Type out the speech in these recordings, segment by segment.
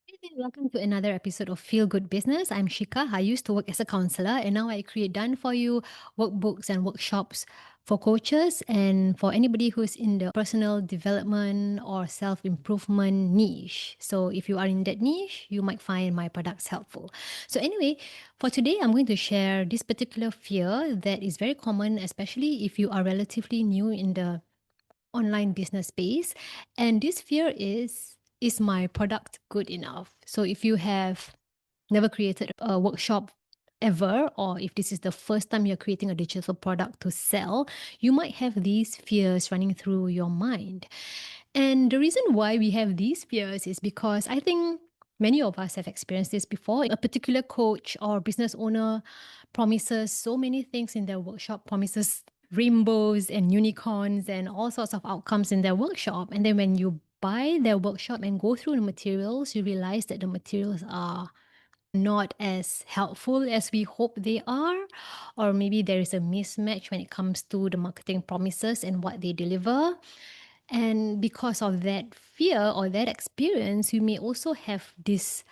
Hey there, welcome to another episode of Feel Good Business. I'm Shikah. I used to work as a counselor and now I create done for you workbooks and workshops for coaches and for anybody who's in the personal development or self improvement niche. So, if you are in that niche, you might find my products helpful. So, anyway, for today, I'm going to share this particular fear that is very common, especially if you are relatively new in the online business space. And this fear is my product good enough? So if you have never created a workshop ever, or if this is the first time you're creating a digital product to sell, you might have these fears running through your mind. And the reason why we have these fears is because I think many of us have experienced this before. A particular coach or business owner promises so many things in their workshop, promises rainbows and unicorns and all sorts of outcomes in their workshop. And then when you buy their workshop and go through the materials, you realize that the materials are not as helpful as we hope they are, or maybe there is a mismatch when it comes to the marketing promises and what they deliver. And because of that fear or that experience, you may also have this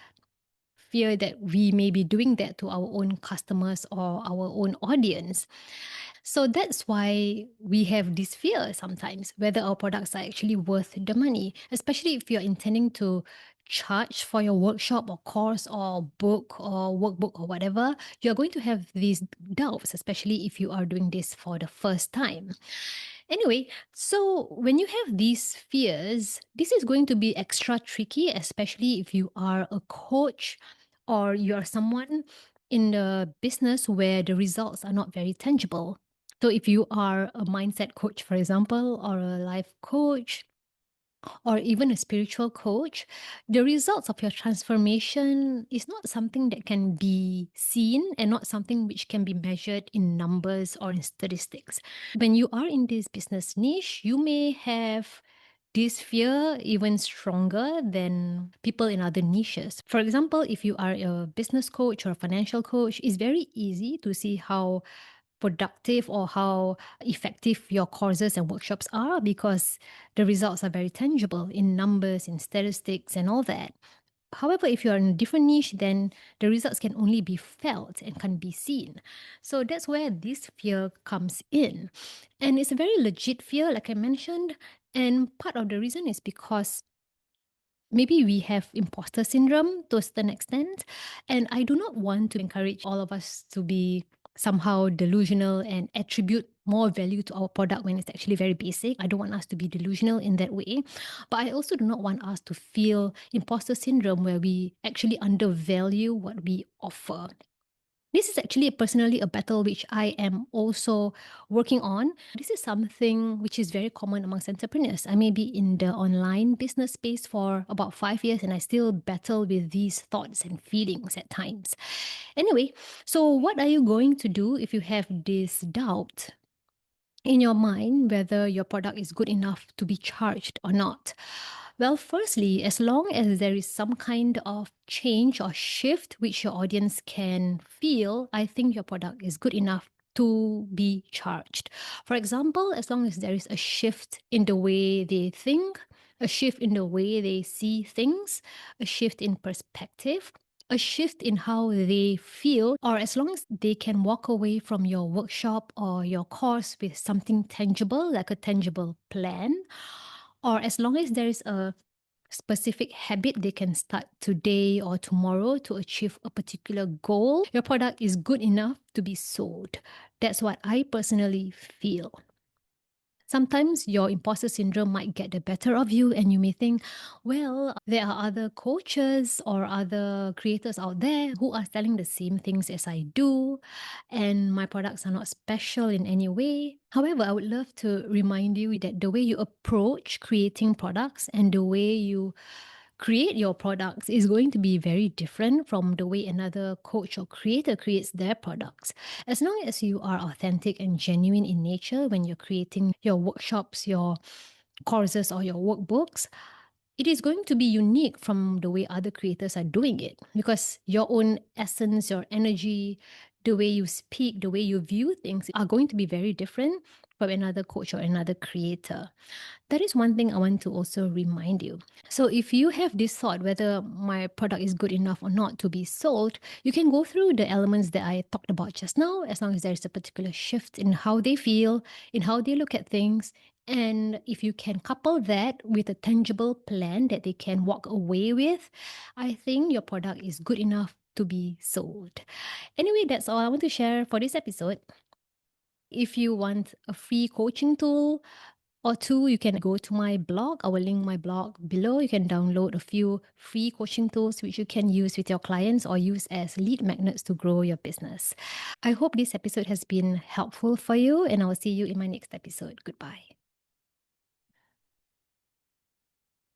fear that we may be doing that to our own customers or our own audience. So that's why we have this fear sometimes whether our products are actually worth the money, especially if you're intending to charge for your workshop or course or book or workbook or whatever. You're going to have these doubts, especially if you are doing this for the first time. Anyway, so when you have these fears, this is going to be extra tricky, especially if you are a coach or you are someone in the business where the results are not very tangible. So if you are a mindset coach, for example, or a life coach, or even a spiritual coach, the results of your transformation is not something that can be seen and not something which can be measured in numbers or in statistics. When you are in this business niche, you may have this fear even stronger than people in other niches. For example, if you are a business coach or a financial coach, it's very easy to see how productive or how effective your courses and workshops are because the results are very tangible in numbers, in statistics, and all that. However, if you're in a different niche, then the results can only be felt and can be seen. So that's where this fear comes in. And it's a very legit fear, like I mentioned. And part of the reason is because maybe we have imposter syndrome to a certain extent. And I do not want to encourage all of us to be somehow delusional and attribute more value to our product when it's actually very basic. I don't want us to be delusional in that way. But I also do not want us to feel imposter syndrome where we actually undervalue what we offer. This is actually personally a battle which I am also working on. This is something which is very common amongst entrepreneurs. I may be in the online business space for about 5 years and I still battle with these thoughts and feelings at times. Anyway, so what are you going to do if you have this doubt in your mind whether your product is good enough to be charged or not? Well, firstly, as long as there is some kind of change or shift which your audience can feel, I think your product is good enough to be charged. For example, as long as there is a shift in the way they think, a shift in the way they see things, a shift in perspective, a shift in how they feel, or as long as they can walk away from your workshop or your course with something tangible, like a tangible plan, or as long as there is a specific habit they can start today or tomorrow to achieve a particular goal, your product is good enough to be sold. That's what I personally feel. Sometimes your imposter syndrome might get the better of you, and you may think, well, there are other coaches or other creators out there who are selling the same things as I do, and my products are not special in any way. However, I would love to remind you that the way you approach creating products and the way you create your products is going to be very different from the way another coach or creator creates their products. As long as you are authentic and genuine in nature when you're creating your workshops, your courses, or your workbooks, it is going to be unique from the way other creators are doing it because your own essence, your energy, the way you speak, the way you view things are going to be very different. from another coach or another creator. That is one thing I want to also remind you. So if you have this thought whether my product is good enough or not to be sold, you can go through the elements that I talked about just now, as long as there's a particular shift in how they feel, in how they look at things. And if you can couple that with a tangible plan that they can walk away with, I think your product is good enough to be sold. Anyway, that's all I want to share for this episode. If you want a free coaching tool or two, you can go to my blog. I will link my blog below. You can download a few free coaching tools which you can use with your clients or use as lead magnets to grow your business. I hope this episode has been helpful for you, and I will see you in my next episode. Goodbye.